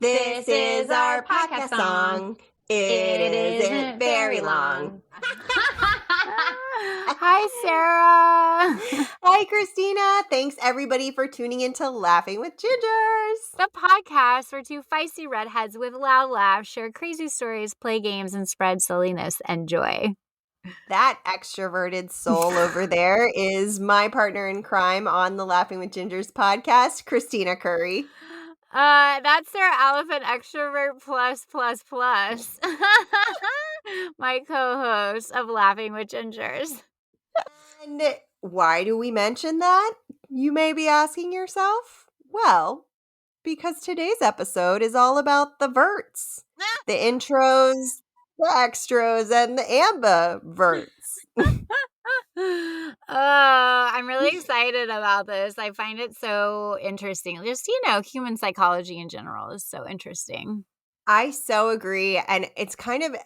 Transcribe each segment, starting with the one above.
This is our podcast song. It isn't very long. Hi, Sara. Hi, Kristina. Thanks, everybody, for tuning into Laughing with Gingers. The podcast where two feisty redheads with loud laughs share crazy stories, play games, and spread silliness and joy. That extroverted soul over there is my partner in crime on the Laughing with Gingers podcast, Kristina Curry. That's their elephant extrovert plus. My co-host of Laughing with Gingers. And why do we mention that? You may be asking yourself. Well, because today's episode is all about the Verts, the intros, the extros, and the ambiverts. I'm really excited about this. I find it so interesting. Just, human psychology in general is so interesting. I so agree. And it's kind of,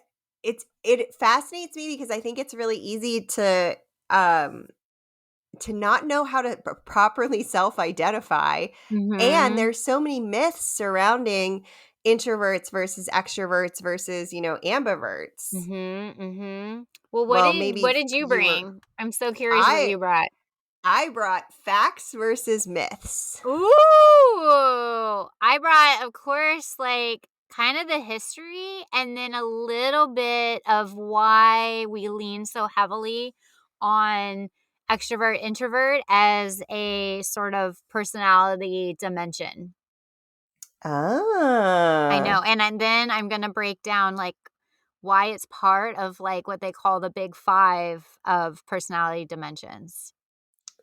it fascinates me because I think it's really easy to not know how to properly self-identify. Mm-hmm. And there's so many myths surrounding introverts versus extroverts versus, ambiverts. Mm-hmm, mm-hmm. Well, what did you bring? I'm so curious what you brought. I brought facts versus myths. Ooh! I brought, of course, kind of the history and then a little bit of why we lean so heavily on extrovert introvert as a sort of personality dimension. I know. And then I'm going to break down why it's part of what they call the big 5 of personality dimensions.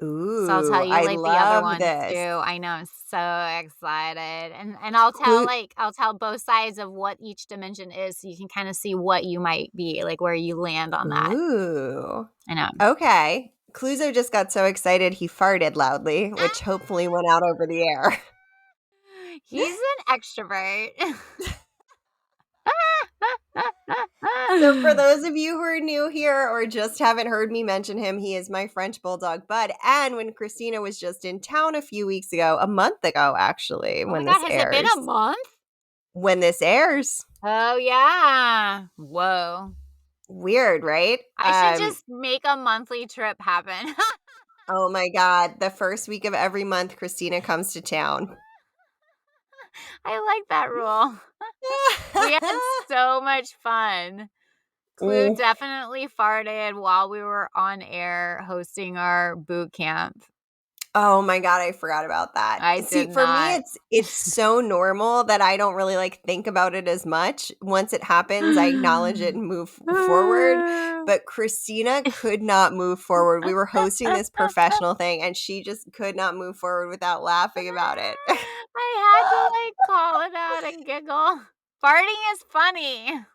Ooh, so I'll tell you I the other ones this. too. I know, I'm so excited. And I'll tell I'll tell both sides of what each dimension is so you can kind of see what you might be, where you land on that. Ooh. I know. Okay. Cluzo just got so excited he farted loudly, which hopefully went out over the air. He's an extrovert. So for those of you who are new here or just haven't heard me mention him, he is my French bulldog bud. And when Kristina was just in town a month ago, actually, when this airs. Has it been a month? When this airs. Oh, yeah. Whoa. Weird, right? I should just make a monthly trip happen. Oh my God. The first week of every month, Kristina comes to town. I like that rule. We had so much fun. Clue definitely farted while we were on air hosting our boot camp. Oh my God, I forgot about that. For me, it's so normal that I don't really think about it as much. Once it happens, I acknowledge it and move forward. But Kristina could not move forward. We were hosting this professional thing and she just could not move forward without laughing about it. I had to call it out and giggle. Farting is funny.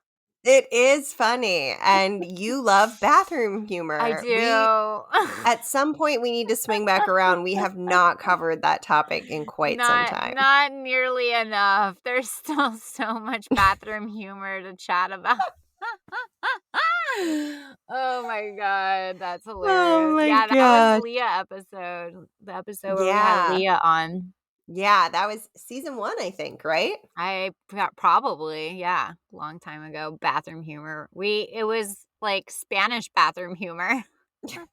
It is funny, and you love bathroom humor. I do. At some point, we need to swing back around. We have not covered that topic in quite some time. Not nearly enough. There's still so much bathroom humor to chat about. Oh my God, that's hilarious. Oh my God. That was Leah episode. The episode where we had Leah on. Yeah, that was season 1, I think, right? Probably, yeah, long time ago. Bathroom humor. It was Spanish bathroom humor. That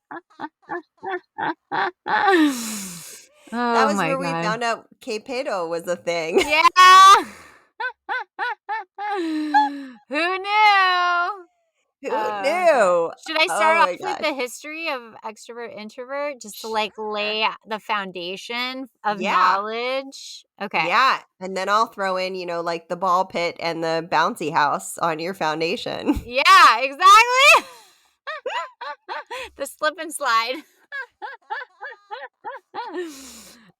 was where we found out que pedo was a thing. Yeah. Who knew? Who knew? Should I start off with the history of extrovert introvert just to lay the foundation of knowledge? Okay. Yeah. And then I'll throw in, the ball pit and the bouncy house on your foundation. Yeah, exactly. The slip and slide.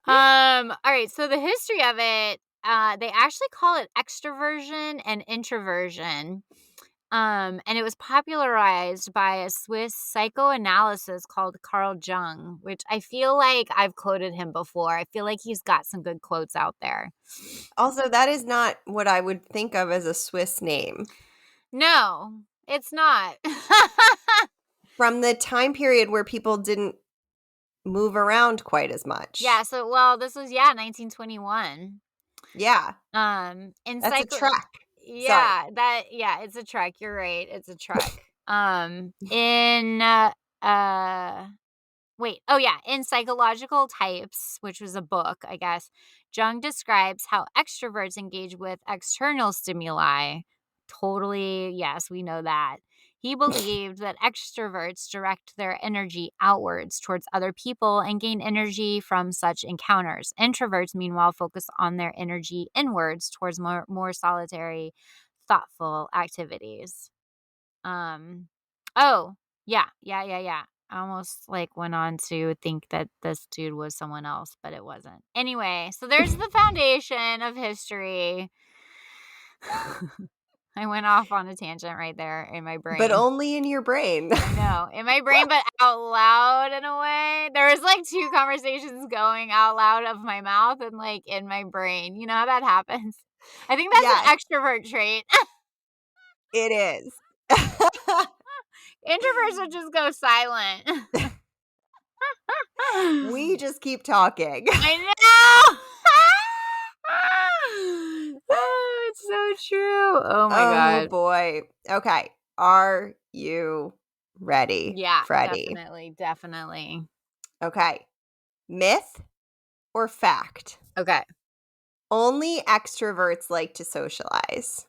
All right. So the history of it, they actually call it extroversion and introversion. And it was popularized by a Swiss psychoanalyst called Carl Jung, which I feel like I've quoted him before. I feel like he's got some good quotes out there. Also, that is not what I would think of as a Swiss name. No, it's not. From the time period where people didn't move around quite as much. Yeah, so, this was, 1921. Yeah. In That's a cycle trek. Sorry. Yeah, it's a trek. You're right. It's a trek. In Wait, oh yeah, in Psychological Types, which was a book, I guess, Jung describes how extroverts engage with external stimuli. Totally, yes, we know that. He believed that extroverts direct their energy outwards towards other people and gain energy from such encounters. Introverts, meanwhile, focus on their energy inwards towards more solitary, thoughtful activities. Oh, yeah. I almost went on to think that this dude was someone else, but it wasn't. Anyway, so there's the foundation of history. I went off on a tangent right there in my brain. But only in your brain. I know. In my brain, but out loud in a way. There was 2 conversations going out loud of my mouth and in my brain. You know how that happens? I think that's Yes. an extrovert trait. It is. Introverts would just go silent. We just keep talking. I know. Oh, it's so true. Oh my Oh God. boy. Okay. Are you ready, Yeah, Freddie? definitely. Okay. Myth or fact? Okay. Only extroverts like to socialize.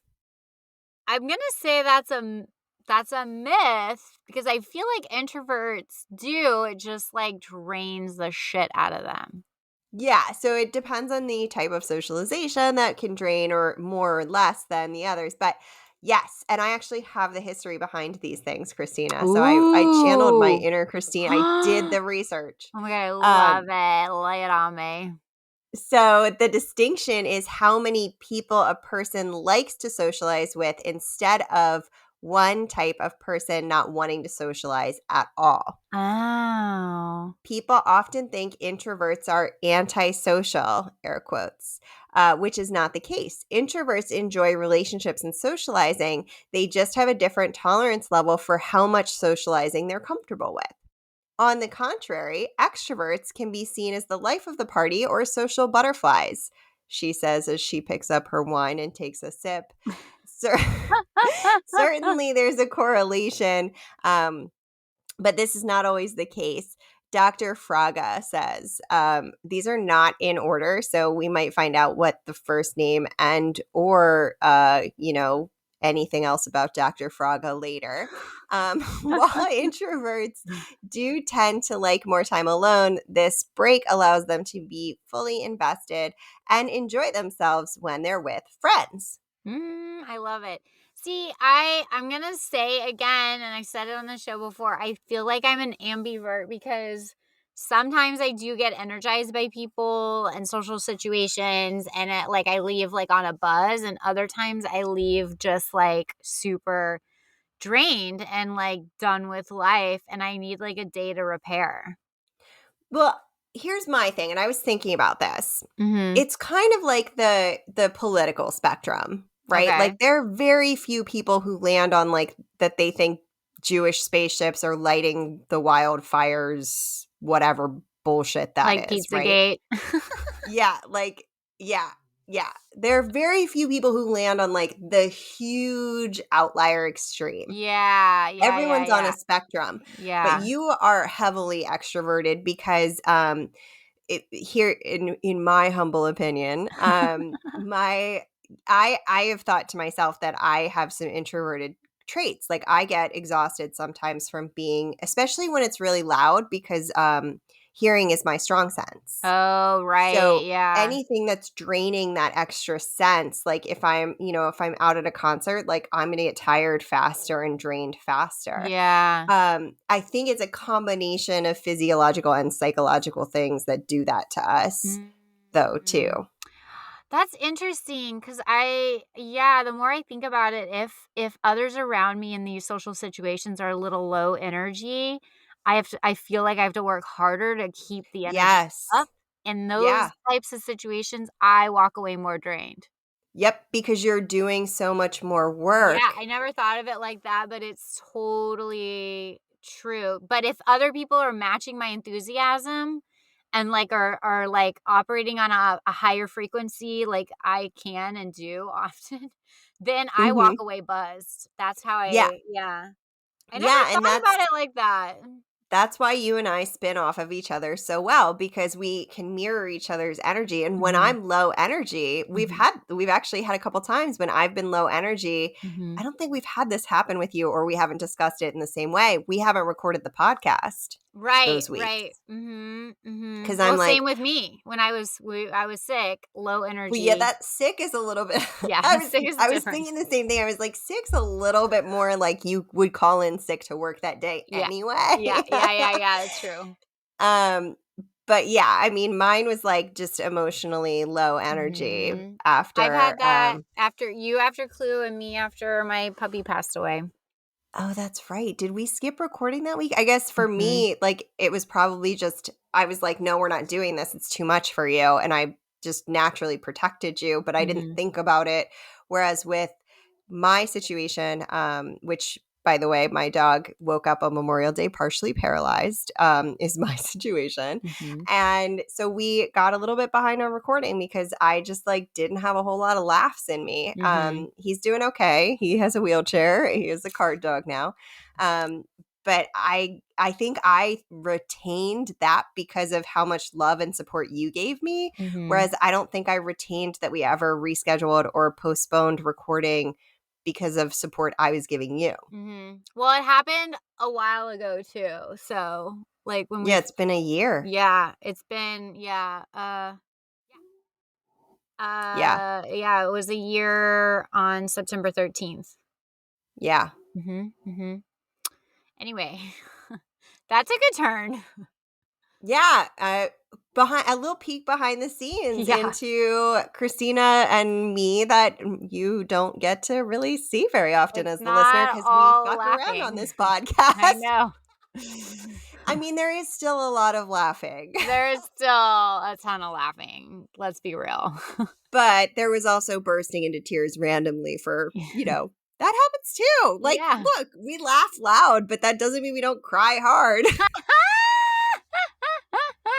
I'm going to say that's a myth because I feel like introverts do. It just drains the shit out of them. Yeah, so it depends on the type of socialization that can drain or more or less than the others. But yes, and I actually have the history behind these things, Kristina. So I channeled my Ooh. inner Kristina. I did the research. Oh my God, I love it. Lay it on me. So the distinction is how many people a person likes to socialize with instead of one type of person not wanting to socialize at all. Oh. People often think introverts are antisocial, air quotes, which is not the case. Introverts enjoy relationships and socializing. They just have a different tolerance level for how much socializing they're comfortable with. On the contrary, extroverts can be seen as the life of the party or social butterflies, she says as she picks up her wine and takes a sip. Certainly, there's a correlation, but this is not always the case. Dr. Fraga says these are not in order, so we might find out what the first name and or anything else about Dr. Fraga later. While introverts do tend to like more time alone, this break allows them to be fully invested and enjoy themselves when they're with friends. I love it. See, I'm going to say again, and I said it on the show before, I feel like I'm an ambivert because sometimes I do get energized by people and social situations and I leave on a buzz, and other times I leave just super drained and done with life, and I need a day to repair. Well, here's my thing, and I was thinking about this. Mm-hmm. It's kind of like the political spectrum, right? Okay. There are very few people who land on that they think Jewish spaceships are lighting the wildfires, whatever bullshit that is, right? Pizzagate. Yeah, yeah. There are very few people who land on the huge outlier extreme. Yeah. Everyone's on a spectrum. Yeah. But you are heavily extroverted because here in my humble opinion, I have thought to myself that I have some introverted traits. I get exhausted sometimes from being, especially when it's really loud, because hearing is my strong sense. Oh, right. So yeah. anything that's draining that extra sense, if I'm out at a concert, I'm going to get tired faster and drained faster. Yeah. I think it's a combination of physiological and psychological things that do that to us, though, too. That's interesting because the more I think about it, if others around me in these social situations are a little low energy, I feel like I have to work harder to keep the energy up. In those types of situations, I walk away more drained. Yep, because you're doing so much more work. Yeah, I never thought of it like that, but it's totally true. But if other people are matching my enthusiasm and like are like operating on a higher frequency, like I can and do often, then I walk away buzzed. That's how I I never and thought about it like that. That's why you and I spin off of each other so well, because we can mirror each other's energy. And when I'm low energy, we've actually had a couple times when I've been low energy. I don't think we've had this happen with you, or we haven't discussed it in the same way. We haven't recorded the podcast those weeks. Right. Because I'm like, same with me. When I was sick, low energy. Well, yeah, that sick is a little bit. Sick is I was thinking the same thing. I was like, sick's a little bit more like you would call in sick to work that day anyway. Yeah. That's true. But yeah, I mean, mine was like just emotionally low energy after. I've had that after Clue, and me after my puppy passed away. Oh, that's right. Did we skip recording that week? I guess for me, like, it was probably just, I was like, no, we're not doing this. It's too much for you. And I just naturally protected you, but I didn't think about it. Whereas with my situation, which, by the way, my dog woke up on Memorial Day partially paralyzed, is my situation. And so we got a little bit behind on recording because I just like didn't have a whole lot of laughs in me. He's doing okay. He has a wheelchair. He is a cart dog now. But I think I retained that because of how much love and support you gave me. Whereas I don't think I retained that we ever rescheduled or postponed recording because of support I was giving you. Well, it happened a while ago too. So like when it's been a year. Yeah, it's been it was a year on September 13th. Yeah. Anyway, that took a turn. Yeah, behind a little peek behind the scenes into Kristina and me that you don't get to really see very often as the listener, because we fuck around on this podcast. I know. I mean, there is still a lot of laughing. There is still a ton of laughing. Let's be real. But there was also bursting into tears randomly for, that happens too. Like, look, we laugh loud, but that doesn't mean we don't cry hard.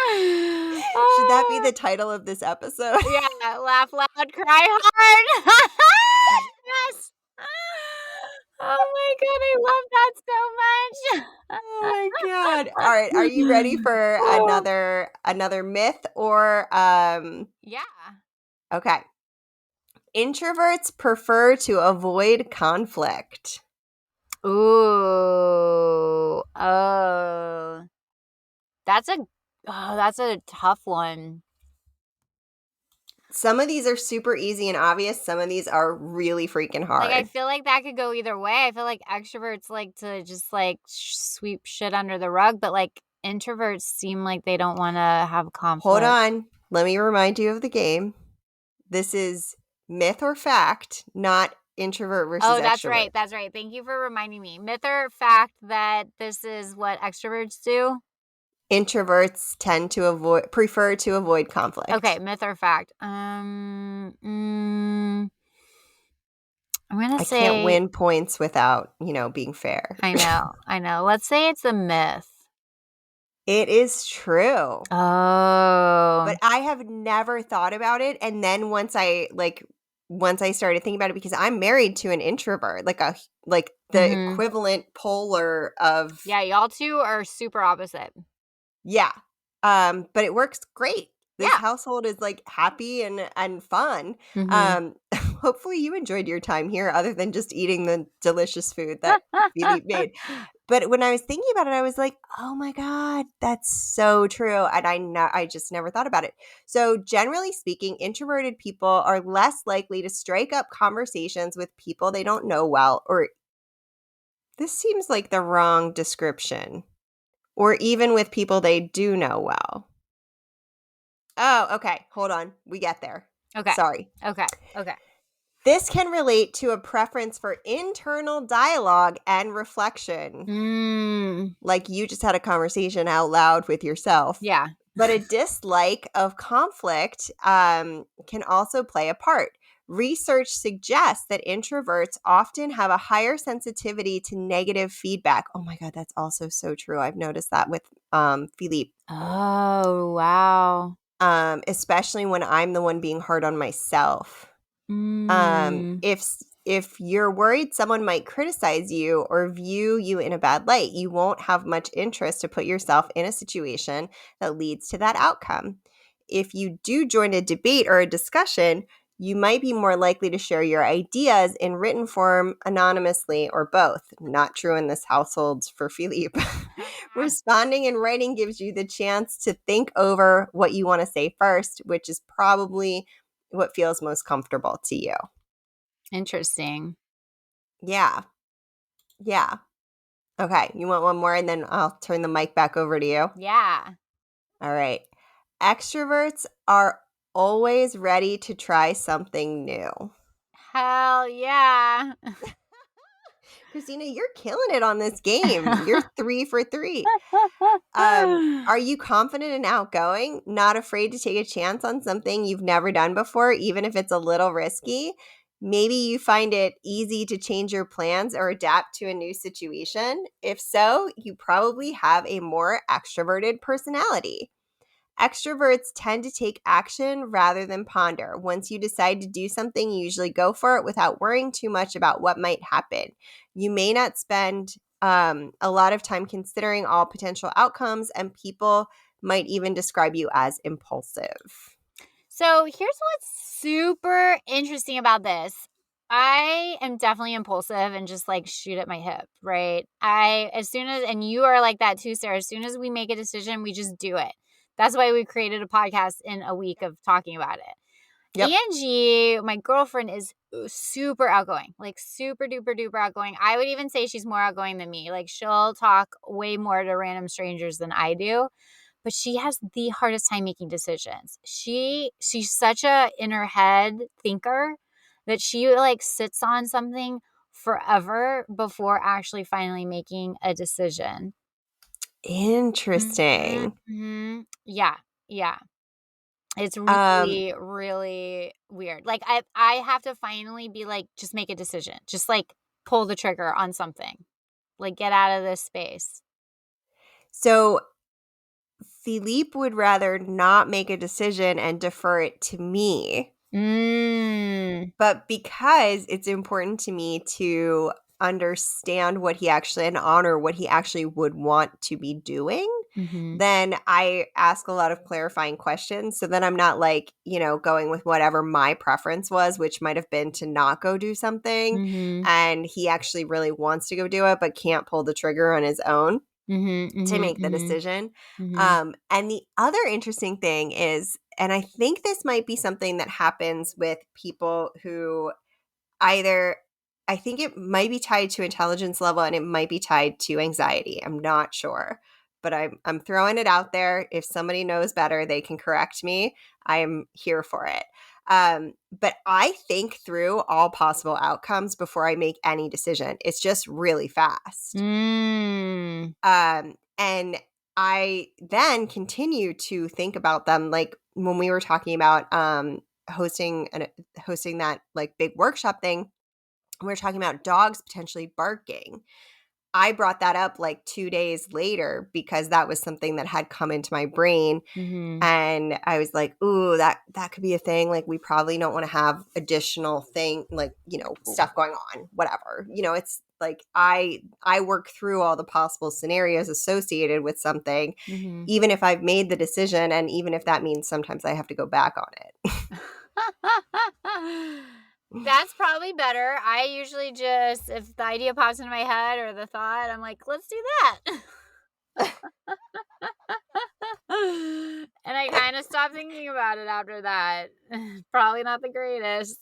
Should that be the title of this episode? Yeah, laugh loud, cry hard. Yes. Oh my God, I love that so much. Oh my God. All right, are you ready for another myth or Yeah. Okay. Introverts prefer to avoid conflict. Ooh. That's a tough one. Some of these are super easy and obvious. Some of these are really freaking hard. Like, I feel like that could go either way. I feel like extroverts like to just like sweep shit under the rug, but like introverts seem like they don't want to have conflict. Hold on. Let me remind you of the game. This is myth or fact, not introvert versus extrovert. Oh, that's right. That's right. Thank you for reminding me. Myth or fact that this is what extroverts do? Introverts prefer to avoid conflict. Okay, myth or fact? I'm gonna say I can't win points without, being fair. I know. Let's say it's a myth. It is true. Oh. But I have never thought about it, and then once I started thinking about it, because I'm married to an introvert, like the equivalent polar of. Yeah, y'all two are super opposite. Yeah. But it works great. This household is like happy and fun. Hopefully you enjoyed your time here, other than just eating the delicious food that Phoebe made. But when I was thinking about it, I was like, oh my God, that's so true. And I just never thought about it. So generally speaking, introverted people are less likely to strike up conversations with people they don't know well, or this seems like the wrong description, or even with people they do know well. Oh, okay. Hold on. We get there. Okay. Sorry. Okay. This can relate to a preference for internal dialogue and reflection. Like you just had a conversation out loud with yourself. Yeah. But a dislike of conflict can also play a part. Research suggests that introverts often have a higher sensitivity to negative feedback. Oh my God, that's also so true. I've noticed that with Philippe. Oh, wow. Especially when I'm the one being hard on myself. Mm. If you're worried someone might criticize you or view you in a bad light, you won't have much interest to put yourself in a situation that leads to that outcome. If you do join a debate or a discussion, you might be more likely to share your ideas in written form, anonymously, or both. Not true in this household for Philippe. Responding in writing gives you the chance to think over what you want to say first, which is probably what feels most comfortable to you. Interesting. Yeah. Yeah. Okay. You want one more and then I'll turn the mic back over to you? Yeah. All right. Extroverts are always ready to try something new. Hell yeah. Kristina, you're killing it on this game. You're 3 for 3. Are you confident and outgoing, not afraid to take a chance on something you've never done before, even if it's a little risky? Maybe you find it easy to change your plans or adapt to a new situation. If so, you probably have a more extroverted personality. Extroverts tend to take action rather than ponder. Once you decide to do something, you usually go for it without worrying too much about what might happen. You may not spend a lot of time considering all potential outcomes, and people might even describe you as impulsive. So here's what's super interesting about this. I am definitely impulsive and just like shoot at my hip, right? And you are like that too, Sarah. As soon as we make a decision, we just do it. That's why we created a podcast in a week of talking about it. Yep. Angie, my girlfriend, is super outgoing, like super duper duper outgoing. I would even say she's more outgoing than me. Like she'll talk way more to random strangers than I do. But she has the hardest time making decisions. She's such a in her head thinker that she like sits on something forever before actually finally making a decision. Interesting. Mm-hmm. Yeah. Yeah. It's Um, really, really weird. Like I have to finally be like, just make a decision. Just like pull the trigger on something. Like get out of this space. so Philippe would rather not make a decision and defer it to me. But because it's important to me to understand what he actually and honor what he actually would want to be doing, then I ask a lot of clarifying questions. So then I'm not like, going with whatever my preference was, which might have been to not go do something. And he actually really wants to go do it, but can't pull the trigger on his own to make the decision. And the other interesting thing is, and I think this might be something that happens with people who I think it might be tied to intelligence level and it might be tied to anxiety. I'm not sure, but I'm throwing it out there. If somebody knows better, they can correct me. I am here for it. But I think through all possible outcomes before I make any decision. It's just really fast. And I then continue to think about them, like when we were talking about hosting that like big workshop thing. We were talking about dogs potentially barking. I brought that up like 2 days later because that was something that had come into my brain. And I was like, ooh, that could be a thing. Like, we probably don't want to have additional stuff going on, whatever. It's like I work through all the possible scenarios associated with something, even if I've made the decision. And even if that means sometimes I have to go back on it. That's probably better. I usually just, if the idea pops into my head or the thought, I'm like, let's do that. And I kind of stopped thinking about it after that. Probably not the greatest.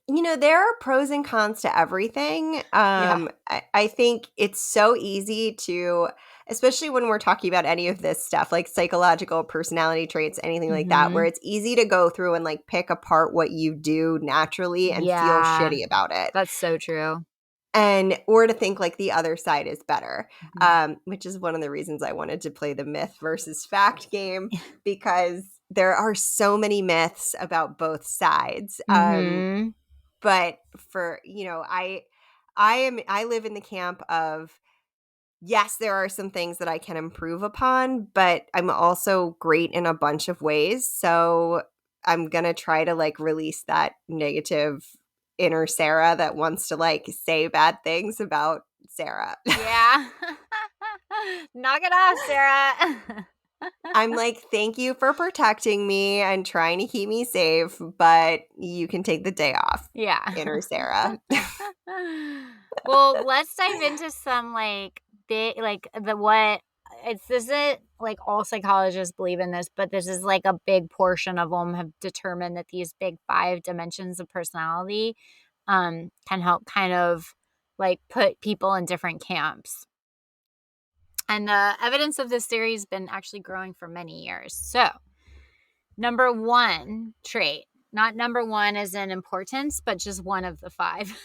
There are pros and cons to everything. I think it's so easy to, especially when we're talking about any of this stuff, like psychological personality traits, anything like that, where it's easy to go through and like pick apart what you do naturally and feel shitty about it. That's so true. Or to think like the other side is better, which is one of the reasons I wanted to play the myth versus fact game, because there are so many myths about both sides. Mm-hmm. But for, I live in the camp of, yes, there are some things that I can improve upon, but I'm also great in a bunch of ways. So I'm going to try to like release that negative inner Sara that wants to like say bad things about Sara. Yeah. Knock it off, Sara. I'm like, thank you for protecting me and trying to keep me safe, but you can take the day off. Yeah. Inner Sara. Well, let's dive into some like big, like this isn't like all psychologists believe in this, but this is like a big portion of them have determined that these big 5 dimensions of personality can help kind of like put people in different camps. And the evidence of this theory has been actually growing for many years. So, number 1 trait, not number 1 as in importance, but just one of the 5.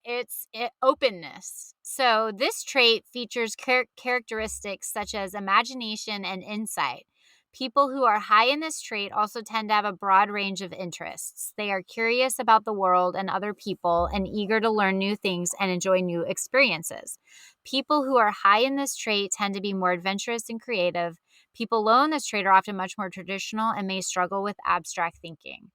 It's openness. So this trait features characteristics such as imagination and insight. People who are high in this trait also tend to have a broad range of interests. They are curious about the world and other people and eager to learn new things and enjoy new experiences. People who are high in this trait tend to be more adventurous and creative. People low in this trait are often much more traditional and may struggle with abstract thinking.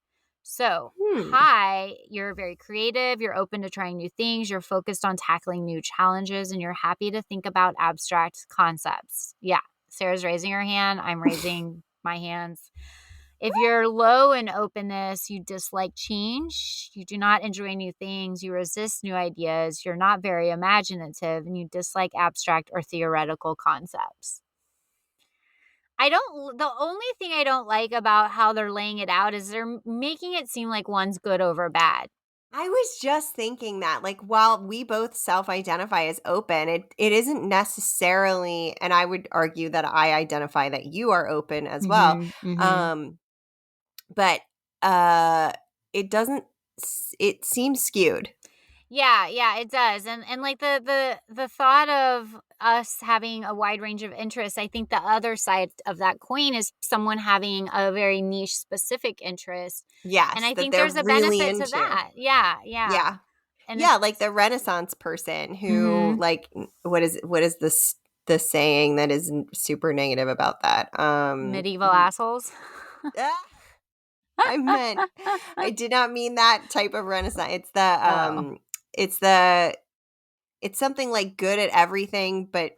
So, high, you're very creative, you're open to trying new things, you're focused on tackling new challenges, and you're happy to think about abstract concepts. Yeah, Sarah's raising her hand, I'm raising my hands. If you're low in openness, you dislike change, you do not enjoy new things, you resist new ideas, you're not very imaginative, and you dislike abstract or theoretical concepts. The only thing I don't like about how they're laying it out is they're making it seem like one's good over bad. I was just thinking that, like, while we both self-identify as open, it isn't necessarily, and I would argue that I identify that you are open as well. But it doesn't. It seems skewed. Yeah, it does. And like the thought of us having a wide range of interests, I think the other side of that coin is someone having a very niche specific interest. Yes, And I that think they're there's a really benefit to into. that. Yeah. Yeah. And Yeah, like the Renaissance person who like what is the saying that is super negative about that? medieval assholes. I did not mean that type of Renaissance. It's something like good at everything but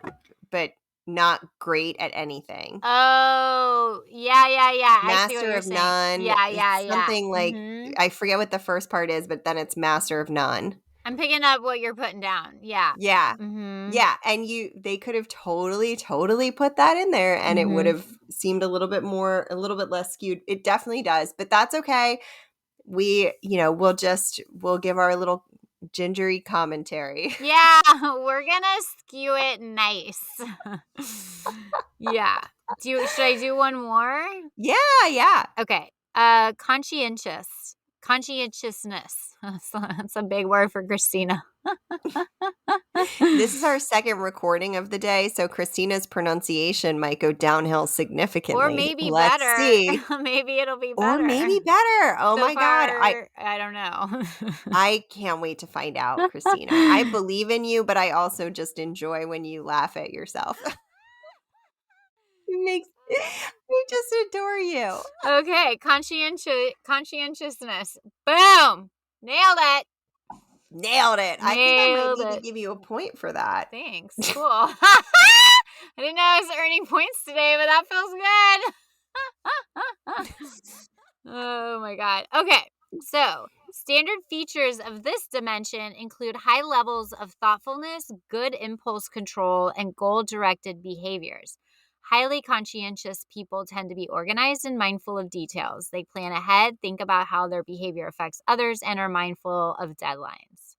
not great at anything. Oh, yeah. I see what Master you're of saying. none. Yeah. Something like I forget what the first part is, but then it's master of none. I'm picking up what you're putting down. Yeah. Yeah. Yeah, and they could have totally put that in there and it would have seemed a little bit less skewed. It definitely does, but that's okay. We'll give our little gingery commentary. Yeah, we're gonna skew it nice. Yeah. Should I do one more? Yeah. Okay. Conscientiousness. That's a big word for Kristina. This is our second recording of the day, so Kristina's pronunciation might go downhill significantly. Or maybe Let's better. see. Maybe it'll be better. Or maybe better. Oh so my God. I don't know. I can't wait to find out, Kristina. I believe in you, but I also just enjoy when you laugh at yourself. I just adore you. Okay, conscientiousness. Boom! Nailed it. I think I might need to give you a point for that. Thanks. Cool. I didn't know I was earning points today, but that feels good. Oh my God. Okay, so standard features of this dimension include high levels of thoughtfulness, good impulse control, and goal-directed behaviors. Highly conscientious people tend to be organized and mindful of details. They plan ahead, think about how their behavior affects others, and are mindful of deadlines.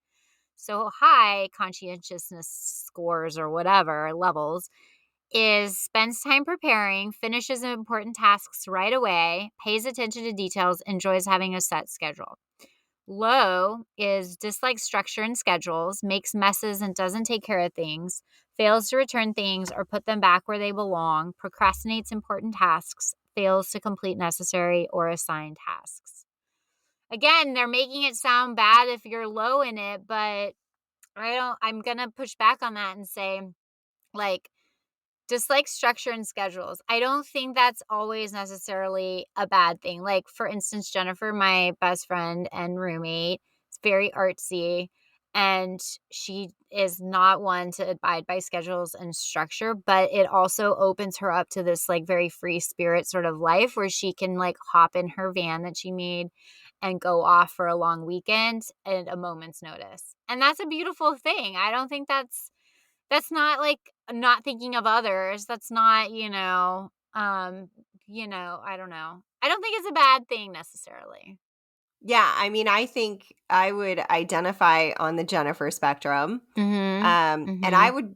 So high conscientiousness scores or whatever levels spends time preparing, finishes important tasks right away, pays attention to details, enjoys having a set schedule. Low is dislikes structure and schedules, makes messes and doesn't take care of things, fails to return things or put them back where they belong, procrastinates important tasks, fails to complete necessary or assigned tasks. Again, they're making it sound bad if you're low in it, but I'm going to push back on that and say, like, dislike structure and schedules. I don't think that's always necessarily a bad thing. Like, for instance, Jennifer, my best friend and roommate, is very artsy, and she is not one to abide by schedules and structure, but it also opens her up to this like very free spirit sort of life where she can like hop in her van that she made and go off for a long weekend at a moment's notice. And that's a beautiful thing. I don't think that's not like not thinking of others. That's not, I don't know. I don't think it's a bad thing necessarily. Yeah, I mean, I think I would identify on the Jennifer spectrum. And I would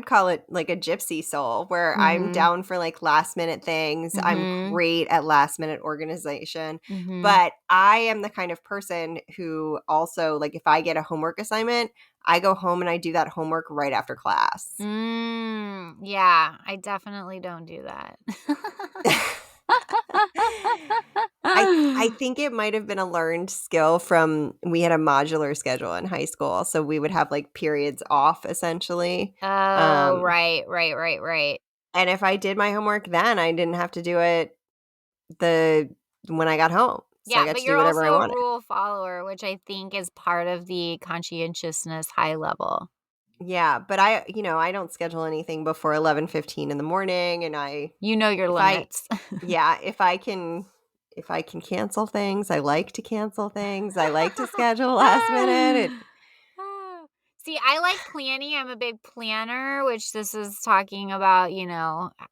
call it like a gypsy soul where I'm down for like last minute things. I'm great at last minute organization. But I am the kind of person who also, like, if I get a homework assignment, I go home and I do that homework right after class. Yeah, I definitely don't do that. I think it might have been a learned skill from, we had a modular schedule in high school. So we would have like periods off essentially. Oh, right. And if I did my homework then, I didn't have to do it when I got home. So I got but to you're do whatever also I wanted. a rule follower, which I think is part of the conscientiousness high level. Yeah, but I don't schedule anything before 11:15 in the morning, and your limits. If I can cancel things, I like to cancel things. I like to schedule last minute. See, I like planning. I'm a big planner, which this is talking about,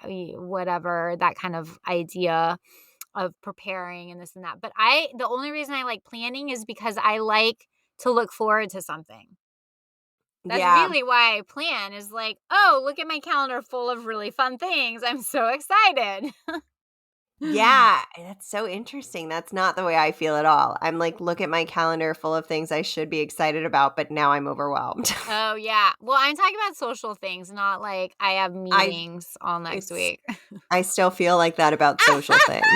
whatever, that kind of idea of preparing and this and that. But the only reason I like planning is because I like to look forward to something. That's really why I plan, is like, oh, look at my calendar full of really fun things. I'm so excited. Yeah, that's so interesting. That's not the way I feel at all. I'm like, look at my calendar full of things I should be excited about, but now I'm overwhelmed. Oh, yeah. Well, I'm talking about social things, not like I have meetings all next week. I still feel like that about social things.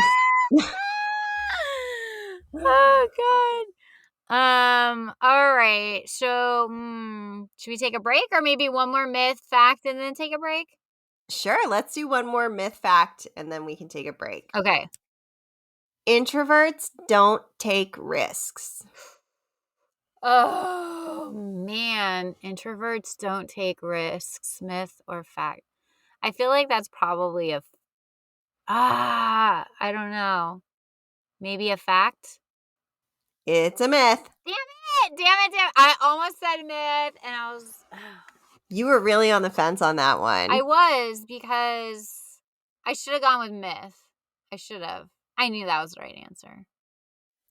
Oh, God. All right. So, should we take a break or maybe one more myth, fact, and then take a break? Sure, let's do one more myth fact and then we can take a break. Okay. Introverts don't take risks. Oh, man. Introverts don't take risks, myth or fact. I feel like that's probably I don't know. Maybe a fact? It's a myth. Damn it. I almost said myth and I was... You were really on the fence on that one. I was, because I should have gone with myth. I should have. I knew that was the right answer.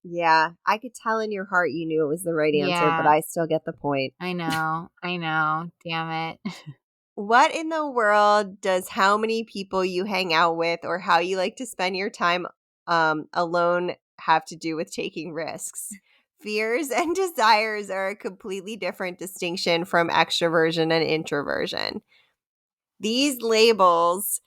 Yeah, I could tell in your heart you knew it was the right answer, but I still get the point. I know. Damn it. What in the world does how many people you hang out with or how you like to spend your time alone have to do with taking risks? Fears and desires are a completely different distinction from extroversion and introversion. These labels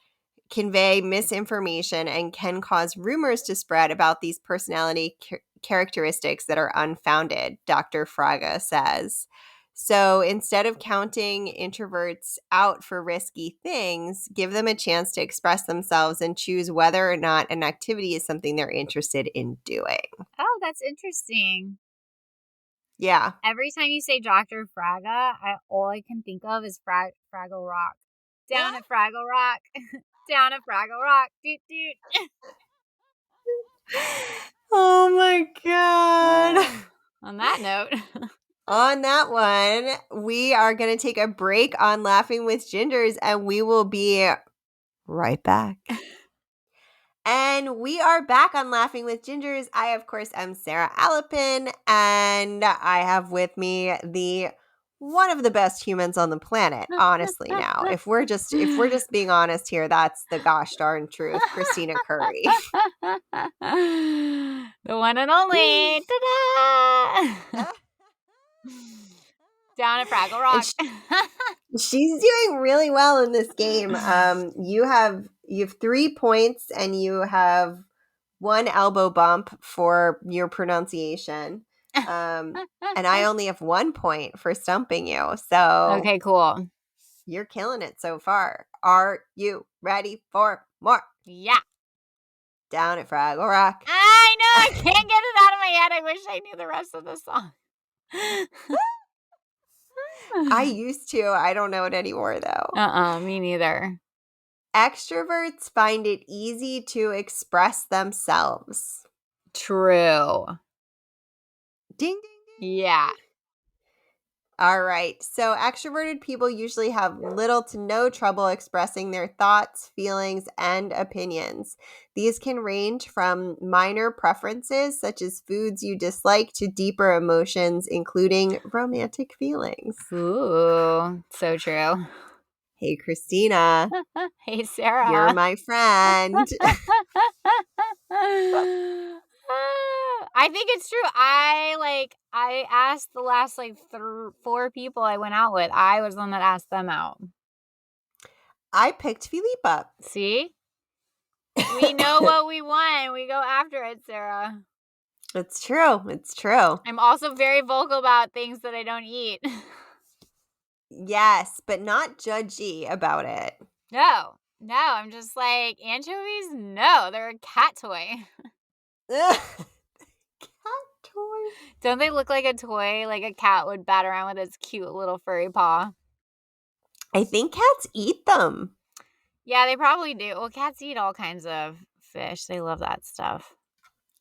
convey misinformation and can cause rumors to spread about these personality characteristics that are unfounded, Dr. Fraga says. So instead of counting introverts out for risky things, give them a chance to express themselves and choose whether or not an activity is something they're interested in doing. Oh, that's interesting. Yeah. Every time you say Dr. Fraga, all I can think of is Fraggle Rock. Down at Fraggle Rock. Down at Fraggle Rock. Doot doot. Oh my God. On that note. On that one, we are going to take a break on Laughing with Gingers, and we will be right back. And we are back on Laughing with Gingers. I, of course, am Sara Alapin, and I have with me one of the best humans on the planet, honestly now. If we're just being honest here, that's the gosh darn truth, Kristina Curry. The one and only. Ta-da! Down at Fraggle Rock. She's doing really well in this game. You have You have 3 points and you have 1 elbow bump for your pronunciation. And I only have 1 point for stumping you. So okay, cool. You're killing it so far. Are you ready for more? Yeah. Down at Fraggle Rock. I know. I can't get it out of my head. I wish I knew the rest of the song. I used to. I don't know it anymore, though. Me neither. Extroverts find it easy to express themselves. True. Ding, ding, ding. Yeah. All right. So extroverted people usually have little to no trouble expressing their thoughts, feelings, and opinions. These can range from minor preferences, such as foods you dislike, to deeper emotions, including romantic feelings. Ooh, so true. Hey, Kristina. Hey, Sara. You're my friend. I think it's true. I asked the last 4 people I went out with. I was the one that asked them out. I picked Philippa. See? We know what we want. We go after it, Sara. It's true. It's true. I'm also very vocal about things that I don't eat. Yes, but not judgy about it. No, I'm just like, anchovies? No, they're a cat toy. Cat toy? Don't they look like a toy? Like a cat would bat around with its cute little furry paw. I think cats eat them. Yeah, they probably do. Well, cats eat all kinds of fish. They love that stuff.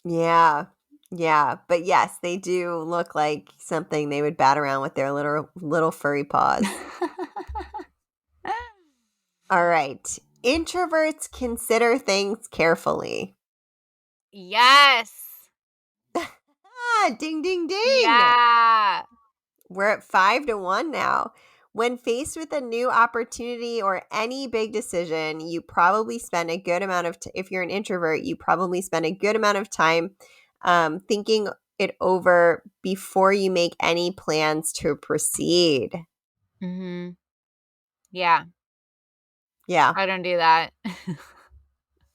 Yeah. Yeah. But yes, they do look like something they would bat around with their little furry paws. All right. Introverts consider things carefully. Yes. Ding, ding, ding. Yeah. We're at 5-1 now. When faced with a new opportunity or any big decision, you probably spend a good amount of if you're an introvert, you probably spend a good amount of time thinking it over before you make any plans to proceed. Mm-hmm. Yeah. Yeah. I don't do that.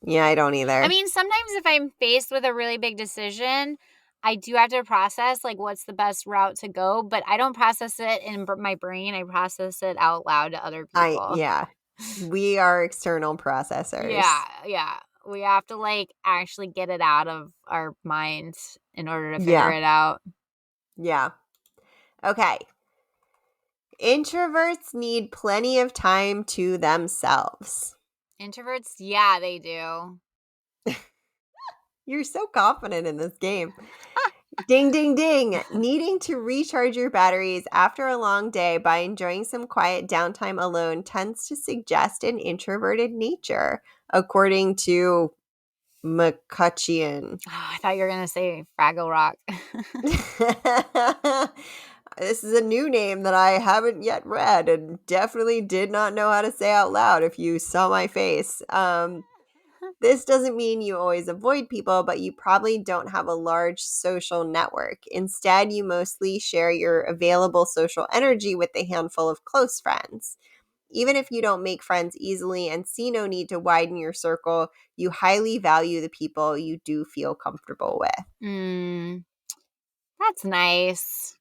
Yeah, I don't either. I mean, sometimes if I'm faced with a really big decision, I do have to process, like, what's the best route to go, but I don't process it in my brain. I process it out loud to other people. Yeah. We are external processors. Yeah. We have to, actually get it out of our minds in order to figure it out. Yeah. Okay. Introverts need plenty of time to themselves. Introverts, yeah, they do. You're so confident in this game. Ding, ding, ding. Needing to recharge your batteries after a long day by enjoying some quiet downtime alone tends to suggest an introverted nature, according to McCutcheon. Oh, I thought you were going to say Fraggle Rock. This is a new name that I haven't yet read and definitely did not know how to say out loud if you saw my face. This doesn't mean you always avoid people, but you probably don't have a large social network. Instead, you mostly share your available social energy with a handful of close friends. Even if you don't make friends easily and see no need to widen your circle, you highly value the people you do feel comfortable with. That's nice.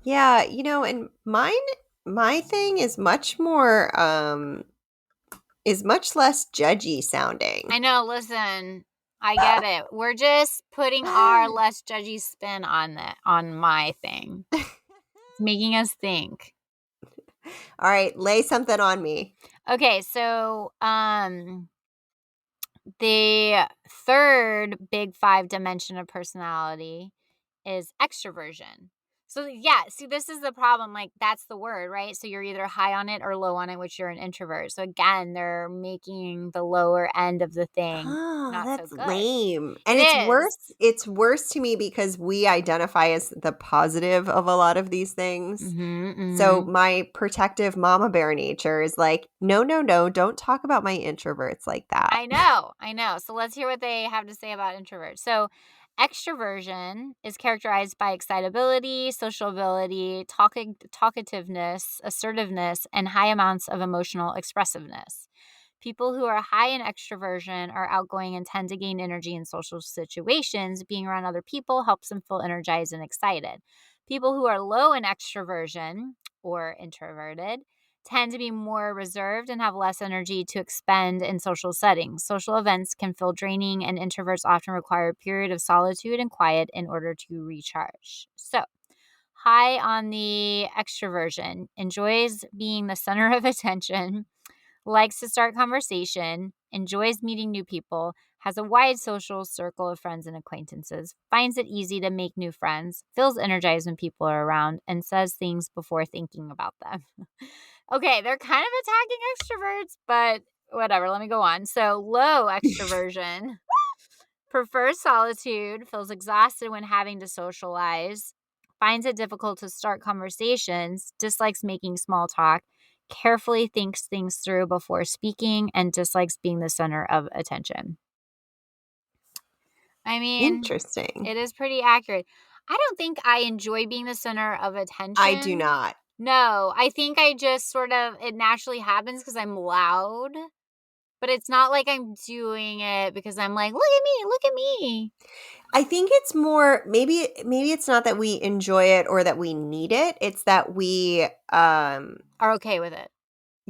Yeah, and my thing is much more is much less judgy sounding. I know, listen, I get it. We're just putting our less judgy spin on my thing. It's making us think. All right, lay something on me. Okay, so the third big 5 dimension of personality is extroversion. So yeah, see, this is the problem. That's the word, right? So you're either high on it or low on it, which you're an introvert. So again, they're making the lower end of the thing not that's so good. lame. And it's worse. It's worse to me because we identify as the positive of a lot of these things. So my protective mama bear nature is like, no, don't talk about my introverts like that. I know. So let's hear what they have to say about introverts. So extroversion is characterized by excitability, sociability, talkativeness, assertiveness, and high amounts of emotional expressiveness. People who are high in extroversion are outgoing and tend to gain energy in social situations. Being around other people helps them feel energized and excited. People who are low in extroversion or introverted tend to be more reserved and have less energy to expend in social settings. Social events can feel draining, and introverts often require a period of solitude and quiet in order to recharge. So, high on the extroversion, enjoys being the center of attention, likes to start conversation, enjoys meeting new people, has a wide social circle of friends and acquaintances, finds it easy to make new friends, feels energized when people are around, and says things before thinking about them. Okay, they're kind of attacking extroverts, but whatever, let me go on. So, low extroversion prefers solitude, feels exhausted when having to socialize, finds it difficult to start conversations, dislikes making small talk, carefully thinks things through before speaking, and dislikes being the center of attention. I mean, Interesting. it is pretty accurate. I don't think I enjoy being the center of attention. I do not. No, I think I just sort of, it naturally happens because I'm loud, but it's not like I'm doing it because I'm like, look at me. I think it's more maybe it's not that we enjoy it or that we need it. It's that we Are okay with it.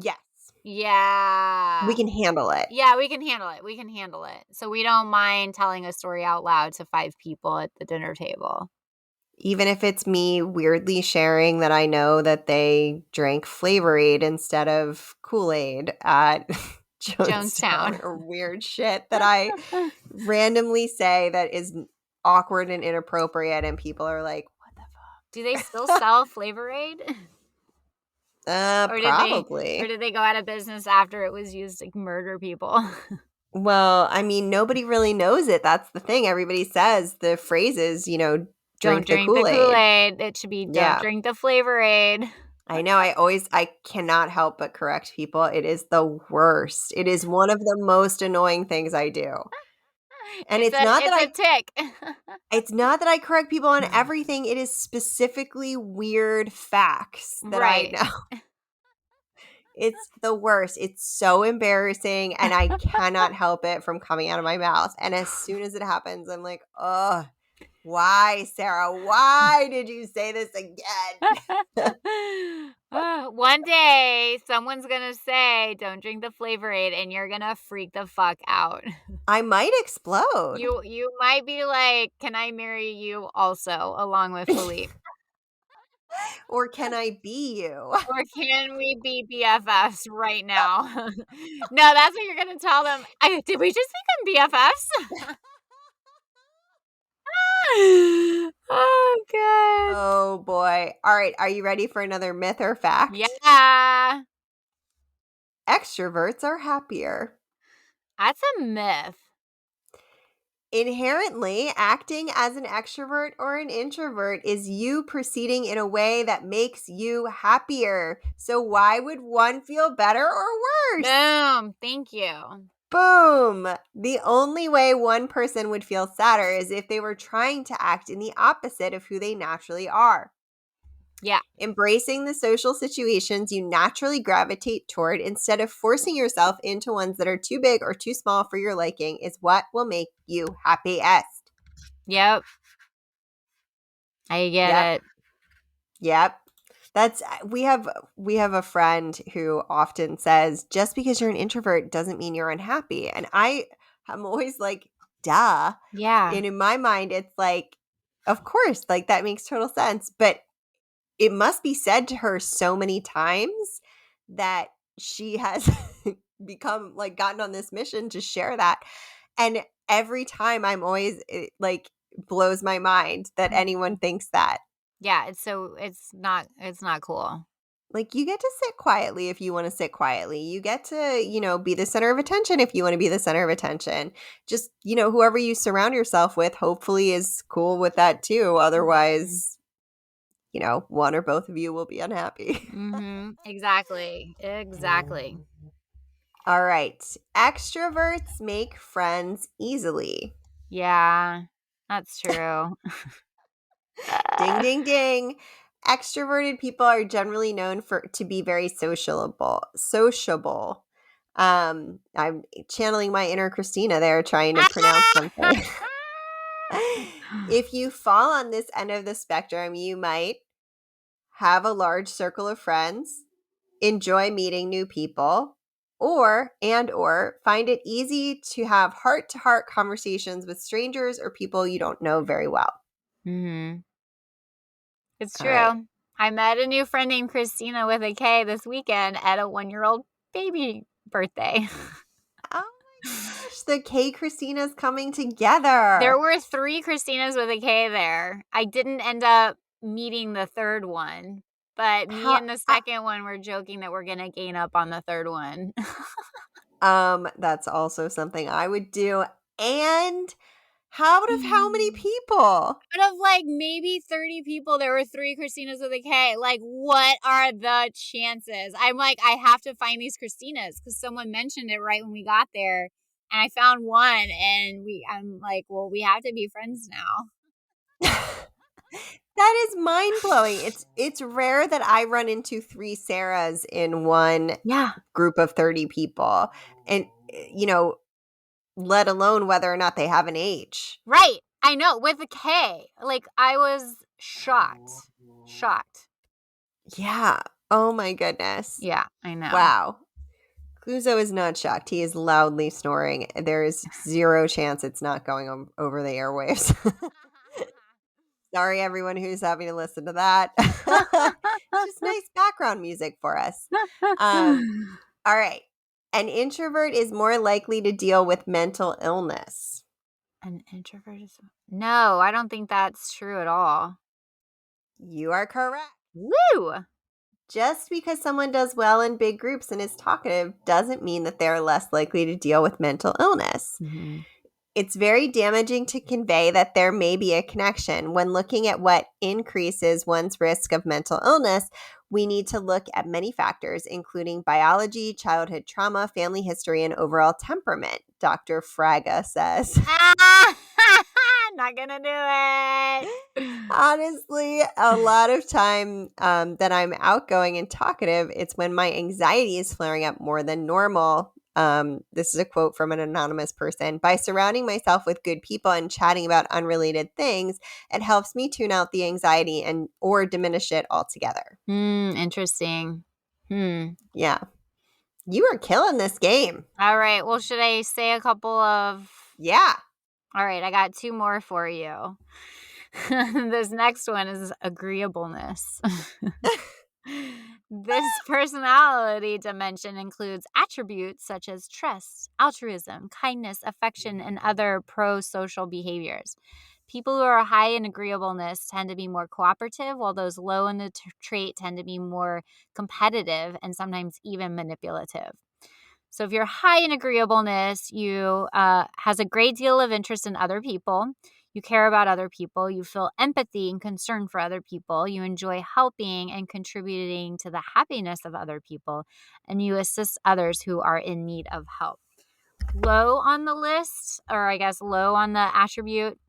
yes. Yeah. We can handle it. Yeah, we can handle it. We can handle it. So we don't mind telling a story out loud to 5 people at the dinner table. Even if it's me weirdly sharing that I know that they drank Flavorade instead of Kool-Aid at Jonestown or weird shit that I randomly say that is awkward and inappropriate, and people are like, what the fuck? Do they still sell Flavorade? Probably. Or did they go out of business after it was used to murder people? Well, I mean, nobody really knows it. That's the thing. Everybody says the phrases, Don't drink the Kool-Aid. It should be don't drink the Flavorade. I know. I cannot help but correct people. It is the worst. It is one of the most annoying things I do. And it's not a tick. It's not that I correct people on everything. It is specifically weird facts that I know. It's the worst. It's so embarrassing, and I cannot help it from coming out of my mouth. And as soon as it happens, I'm like, oh, why, Sara? Why did you say this again? One day, someone's going to say, don't drink the Flavorade, and you're going to freak the fuck out. I might explode. You might be like, can I marry you also, along with Philippe? Or can I be you? Or can we be BFFs right now? No, that's what you're going to tell them. Did we just become BFFs? Oh, God. Oh, boy. All right. Are you ready for another myth or fact? Yeah. Extroverts are happier. That's a myth. Inherently, acting as an extrovert or an introvert is you proceeding in a way that makes you happier. So why would one feel better or worse? Boom. Thank you. Boom. The only way one person would feel sadder is if they were trying to act in the opposite of who they naturally are. Yeah. Embracing the social situations you naturally gravitate toward instead of forcing yourself into ones that are too big or too small for your liking is what will make you happiest. Yep. I get it. Yep. That's we have a friend who often says just because you're an introvert doesn't mean you're unhappy. And I'm always like, duh. Yeah. And in my mind it's like, of course, like that makes total sense, but it must be said to her so many times that she has become like gotten on this mission to share that. And every time I'm always like blows my mind that anyone thinks that. Yeah, it's not cool. Like you get to sit quietly if you want to sit quietly. You get to, be the center of attention if you want to be the center of attention. Just, whoever you surround yourself with hopefully is cool with that too. Otherwise, one or both of you will be unhappy. Mm-hmm. Exactly. All right. Extroverts make friends easily. Yeah, that's true. Ding, ding, ding. Extroverted people are generally known to be very sociable. I'm channeling my inner Kristina there, trying to pronounce something. If you fall on this end of the spectrum, you might have a large circle of friends, enjoy meeting new people, or find it easy to have heart-to-heart conversations with strangers or people you don't know very well. Mm-hmm. It's true. Right. I met a new friend named Kristina with a K this weekend at a 1-year-old baby birthday. Oh my gosh, the K Kristina's coming together. There were 3 Kristinas with a K there. I didn't end up meeting the third one, but me and the second one were joking that we're going to gain up on the third one. That's also something I would do. And out of how many people? Out of like maybe 30 people, there were 3 Kristinas with a K. Like, what are the chances? I'm like, I have to find these Kristinas because someone mentioned it right when we got there. And I found one and I'm like, well, we have to be friends now. That is mind-blowing. It's rare that I run into 3 Saras in one group of 30 people. And, let alone whether or not they have an H. Right. I know. With a K. Like, I was shocked. Yeah. Oh my goodness. Yeah, I know. Wow. Cluzo is not shocked. He is loudly snoring. There is 0 chance it's not going over the airwaves. Sorry, everyone who's having to listen to that. It's just nice background music for us. All right. An introvert is more likely to deal with mental illness. An introvert is... No, I don't think that's true at all. You are correct. Woo! Just because someone does well in big groups and is talkative doesn't mean that they're less likely to deal with mental illness. Mm-hmm. It's very damaging to convey that there may be a connection. When looking at what increases one's risk of mental illness, we need to look at many factors, including biology, childhood trauma, family history, and overall temperament, Dr. Fraga says. Not gonna do it. Honestly, a lot of time that I'm outgoing and talkative, it's when my anxiety is flaring up more than normal. This is a quote from an anonymous person. By surrounding myself with good people and chatting about unrelated things, it helps me tune out the anxiety or diminish it altogether. Interesting. Yeah. You are killing this game. All right. Well, should I say a couple of... Yeah. All right. I got 2 more for you. This next one is agreeableness. This personality dimension includes attributes such as trust, altruism, kindness, affection, and other pro-social behaviors. People who are high in agreeableness tend to be more cooperative, while those low in the trait tend to be more competitive and sometimes even manipulative. So if you're high in agreeableness, you has a great deal of interest in other people. You care about other people. You feel empathy and concern for other people. You enjoy helping and contributing to the happiness of other people. And you assist others who are in need of help. Low on the list, or I guess low on the attribute,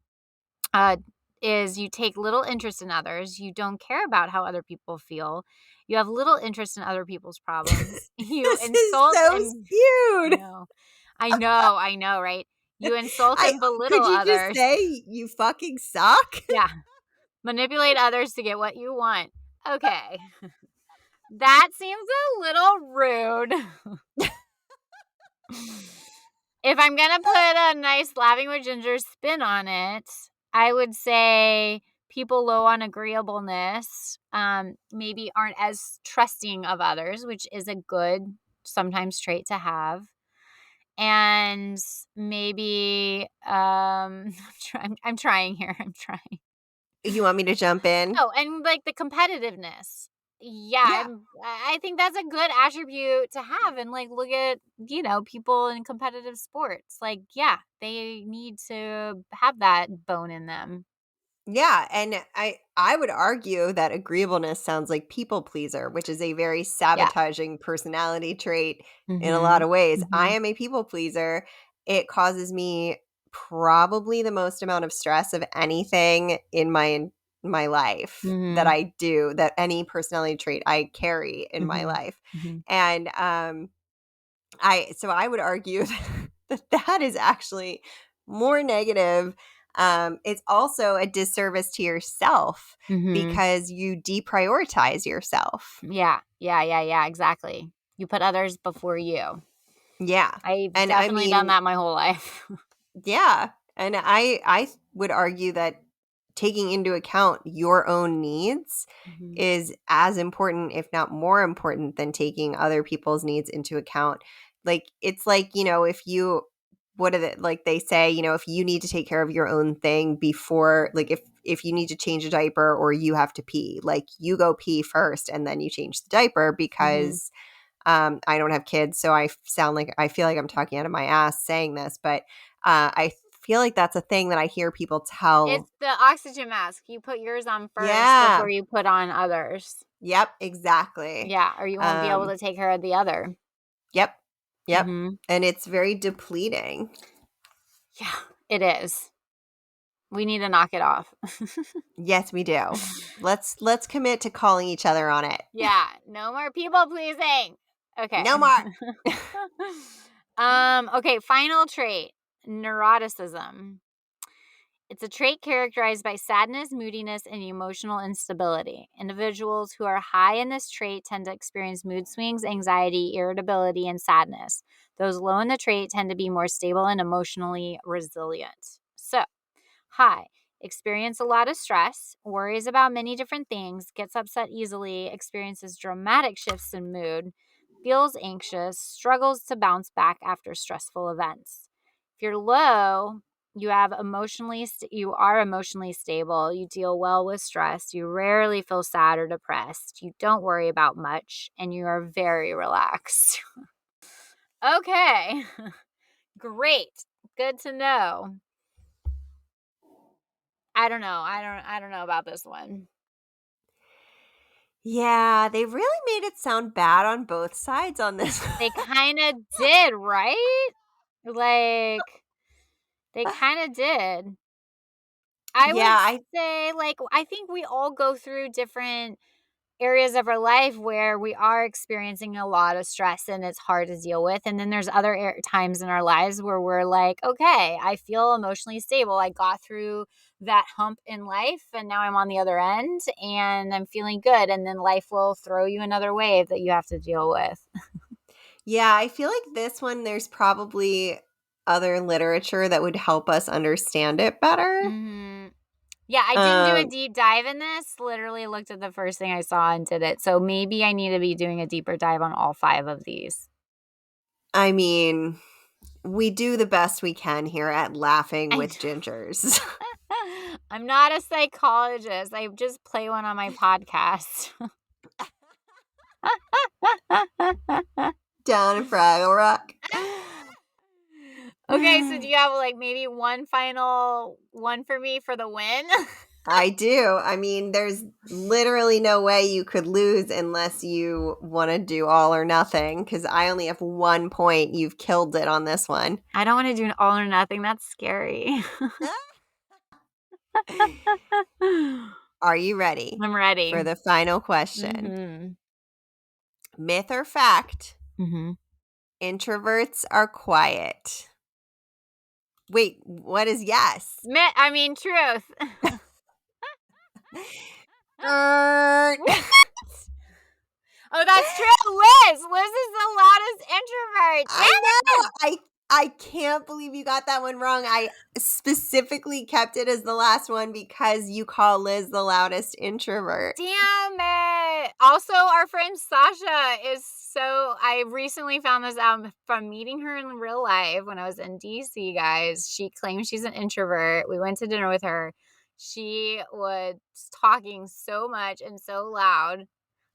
is you take little interest in others. You don't care about how other people feel. You have little interest in other people's problems. You this insult is so and skewed. I know, right? You insult and belittle others. Could you just say you fucking suck? Yeah. Manipulate others to get what you want. Okay. That seems a little rude. If I'm going to put a nice Laughing with Ginger spin on it, I would say people low on agreeableness maybe aren't as trusting of others, which is a good sometimes trait to have. And maybe I'm trying here. I'm trying. You want me to jump in? Oh, and like the competitiveness. Yeah. I think that's a good attribute to have. And like, look at, people in competitive sports. Like, yeah, they need to have that bone in them. Yeah, and I would argue that agreeableness sounds like people pleaser, which is a very sabotaging personality trait in a lot of ways. I am a people pleaser. It causes me probably the most amount of stress of anything in my life that I do, that any personality trait I carry in my life. And I would argue that is actually more negative. It's also a disservice to yourself because you deprioritize yourself. Yeah, exactly. You put others before you. Yeah. I've And definitely done that my whole life. Yeah. And I would argue that taking into account your own needs is as important, if not more important, than taking other people's needs into account. Like, it's like, if you, like they say, if you need to take care of your own thing before, like if you need to change a diaper or you have to pee, like you go pee first and then you change the diaper because I don't have kids. So I feel like I'm talking out of my ass saying this, but I feel like that's a thing that I hear people tell. It's the oxygen mask. You put yours on first before you put on others. Yep, exactly. Yeah, or you won't be able to take care of the other. Yep. And it's very depleting. Yeah, it is. We need to knock it off. Yes, we do. Let's commit to calling each other on it. Yeah, no more people pleasing. Okay. No more. Okay, final trait, neuroticism. It's a trait characterized by sadness, moodiness, and emotional instability. Individuals who are high in this trait tend to experience mood swings, anxiety, irritability, and sadness. Those low in the trait tend to be more stable and emotionally resilient. So, high. Experience a lot of stress, worries about many different things, gets upset easily, experiences dramatic shifts in mood, feels anxious, struggles to bounce back after stressful events. If you're low, you are emotionally stable, you deal well with stress, you rarely feel sad or depressed, you don't worry about much, and you are very relaxed. Okay. Great. Good to know. I don't know. I don't know about this one. Yeah, they really made it sound bad on both sides on this. They kind of did, right? Like, they kind of did. I would say, I think we all go through different areas of our life where we are experiencing a lot of stress and it's hard to deal with. And then there's other times in our lives where we're like, okay, I feel emotionally stable. I got through that hump in life and now I'm on the other end and I'm feeling good. And then life will throw you another wave that you have to deal with. Yeah, I feel like this one, there's probably other literature that would help us understand it better. Yeah, I didn't do a deep dive in this. Literally looked at the first thing I saw and did it. So maybe I need to be doing a deeper dive on all 5 of these. I mean, we do the best we can here at Laughing with Gingers. I'm not a psychologist. I just play one on my podcast. Down in Fraggle Rock. Okay, so do you have maybe one final one for me for the win? I do. I mean, there's literally no way you could lose unless you want to do all or nothing, because I only have 1 point. You've killed it on this one. I don't want to do an all or nothing. That's scary. Are you ready? I'm ready. For the final question. Myth or fact? Introverts are quiet. Wait, what is yes? Truth. Oh, that's true. Liz. Liz is the loudest introvert. I know. I can't believe you got that one wrong. I specifically kept it as the last one because you call Liz the loudest introvert. Damn it. Also, our friend Sasha I recently found this out from meeting her in real life when I was in DC, guys. She claims she's an introvert. We went to dinner with her. She was talking so much and so loud.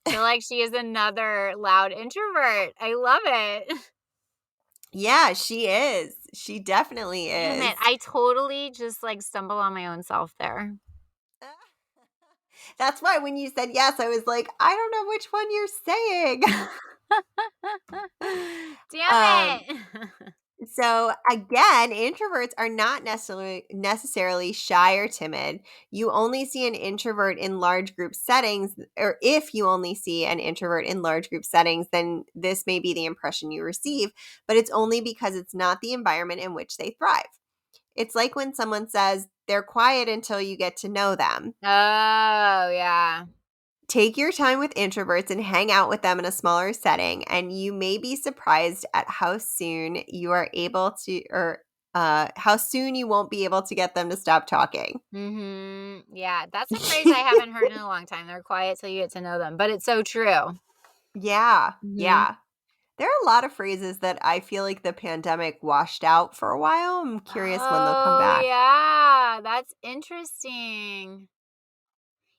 I feel like she is another loud introvert. I love it. Yeah, she is. She definitely is. Damn it. I totally just stumble on my own self there. That's why when you said yes, I was like, I don't know which one you're saying. Damn it. So again, introverts are not necessarily shy or timid. You only see an introvert in large group settings, or if you only see an introvert in large group settings, then this may be the impression you receive, but it's only because it's not the environment in which they thrive. It's like when someone says they're quiet until you get to know them. Oh, yeah. Take your time with introverts and hang out with them in a smaller setting, and you may be surprised at how soon you are able to, or how soon you won't be able to get them to stop talking. Yeah, that's a phrase I haven't heard in a long time. They're quiet till you get to know them, but it's so true. Yeah, Mm-hmm. yeah. There are a lot of phrases that I feel like the pandemic washed out for a while. I'm curious when they'll come Oh, back. yeah, that's interesting.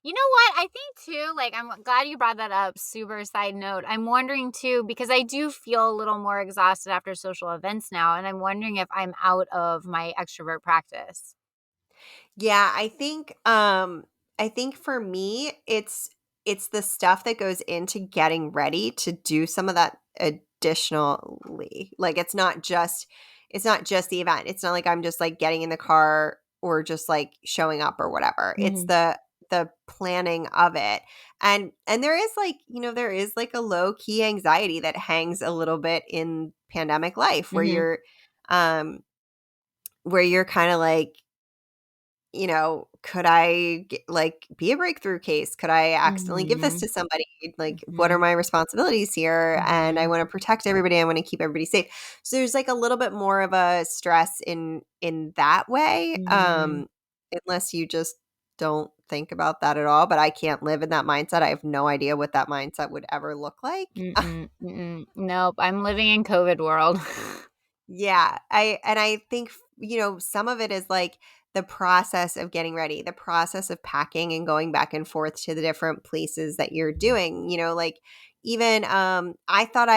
You know what? I think too, like, I'm glad you brought that up. Super side note. I'm wondering too, because I do feel a little more exhausted after social events now. And I'm wondering if I'm out of my extrovert practice. Yeah, I think for me it's the stuff that goes into getting ready to do some of that additionally. Like it's not just the event. It's not like I'm just like getting in the car or just like showing up or whatever. It's Mm-hmm. the planning of it. And there is like, there is like a low key anxiety that hangs a little bit in pandemic life Mm-hmm. um where you're kind of like, could I be a breakthrough case? Could I accidentally give this Mm-hmm. to somebody? Like, what are Mm-hmm. my responsibilities here? And I Mm-hmm. want to protect everybody. I want to keep everybody safe. So there's like a little bit more of a stress in that way. Mm-hmm. Unless you just don't think about that at all. But I can't live in that mindset. I have no idea what that mindset would ever look like. Mm-mm. Mm-mm. Nope. I'm living in COVID world. Yeah, I think, some of it is like the process of getting ready, the process of packing and going back and forth to the different places that you're doing, like even I thought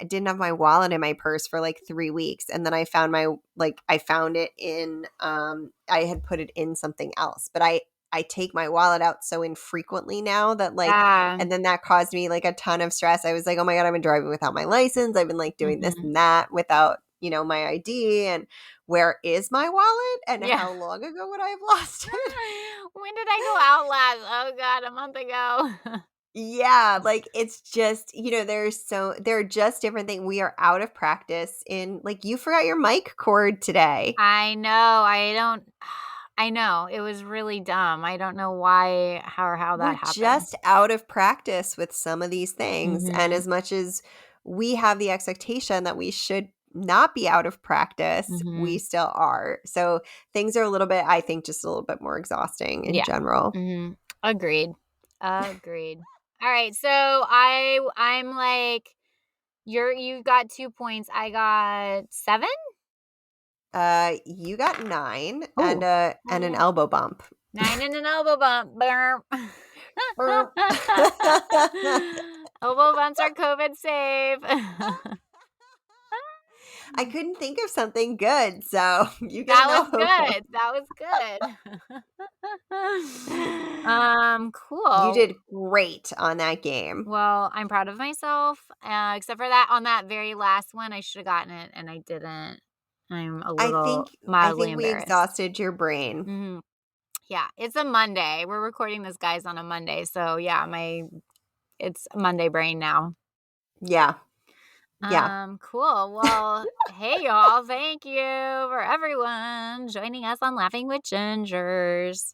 didn't have my wallet in my purse for like 3 weeks, and then I found it in I had put it in something else, but I take my wallet out so infrequently now that Yeah. and then that caused me like a ton of stress. I was like, oh my God, I've been driving without my license. I've been like doing this Mm-hmm. and that without, my ID, and where is my wallet and Yeah. how long ago would I have lost it? When did I go out last? Oh God, a month ago. Yeah, like it's just, there are just different things. We are out of practice in like you forgot your mic cord today. I know. I don't. I know. It was really dumb. I don't know why, how We're that happened. just out of practice with some of these things. And Mm-hmm. as much as we have the expectation that we should not be out of practice, Mm-hmm. we still are. So things are a little bit, I think, just a little bit more exhausting in Yeah. general. Mm-hmm. Agreed. Agreed. All right. So I'm like you got 2 points. I got 7. You got 9 Oh. and an elbow bump. 9 and an elbow bump. Burp. Burp. Elbow bumps are COVID safe. I couldn't think of something good, so you get That an was elbow bump. good. That was good. You Cool. did great on that game. Well, I'm proud of myself. Except for that, on that very last one, I should have gotten it, and I didn't. I'm a I little think I mildly think we embarrassed. exhausted your brain. Hmm. Yeah, it's a Monday. We're recording this, guys, on a Monday, so yeah, it's Monday brain now. Yeah. Yeah. Cool. Well, hey y'all, thank you for everyone joining us on Laughing with Gingers.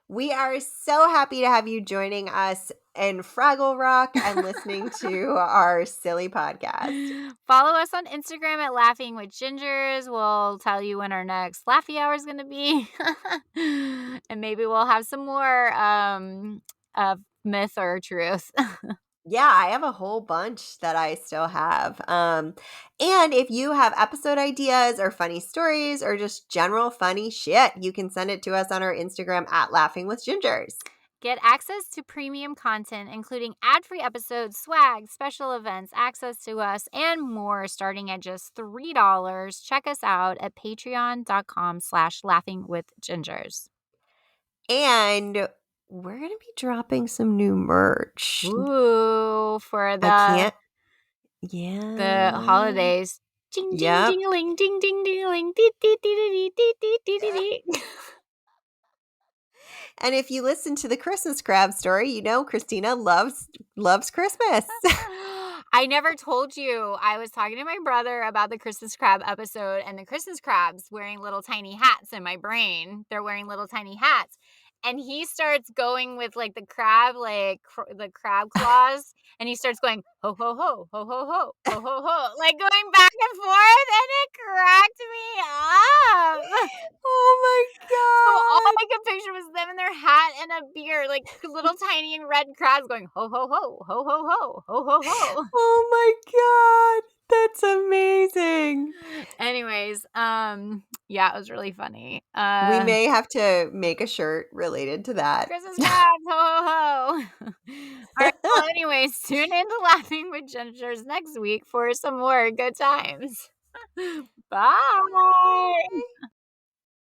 We are so happy to have you joining us in Fraggle Rock and listening to our silly podcast. Follow us on Instagram at Laughing with Gingers. We'll tell you when our next Laughy Hour is going to be. And maybe we'll have some more of myth or truth. Yeah, I have a whole bunch that I still have. And if you have episode ideas or funny stories or just general funny shit, you can send it to us on our Instagram at Laughing with Gingers. Get access to premium content, including ad-free episodes, swag, special events, access to us, and more, starting at just $3. Check us out at patreon.com/laughingwithgingers. And we're going to be dropping some new merch. Ooh, for I the can't. Yeah. holidays Ding, ding, Yep. ding-a-ling, ding, ding, ding-a-ling, dee, dee, dee, dee, dee, dee, dee, dee, dee. And if you listen to the Christmas crab story, you know Kristina loves Christmas. I never told you. I was talking to my brother about the Christmas crab episode, and the Christmas crabs wearing little tiny hats in my brain. They're wearing little tiny hats. And he starts going with like the crab, the crab claws, and he starts going ho ho ho ho ho ho ho ho ho, like going back and forth, and it cracked me up. Oh my So all god. I could picture was them in their hat and a beard, like little tiny and red crabs going ho ho ho ho ho ho ho ho ho. Oh my god. That's amazing. Anyways, yeah, it was really funny. We may have to make a shirt related to that. Christmas crabs, ho ho ho. All right. Well, anyways, tune in to Laughing with Gingers next week for some more good times. Bye.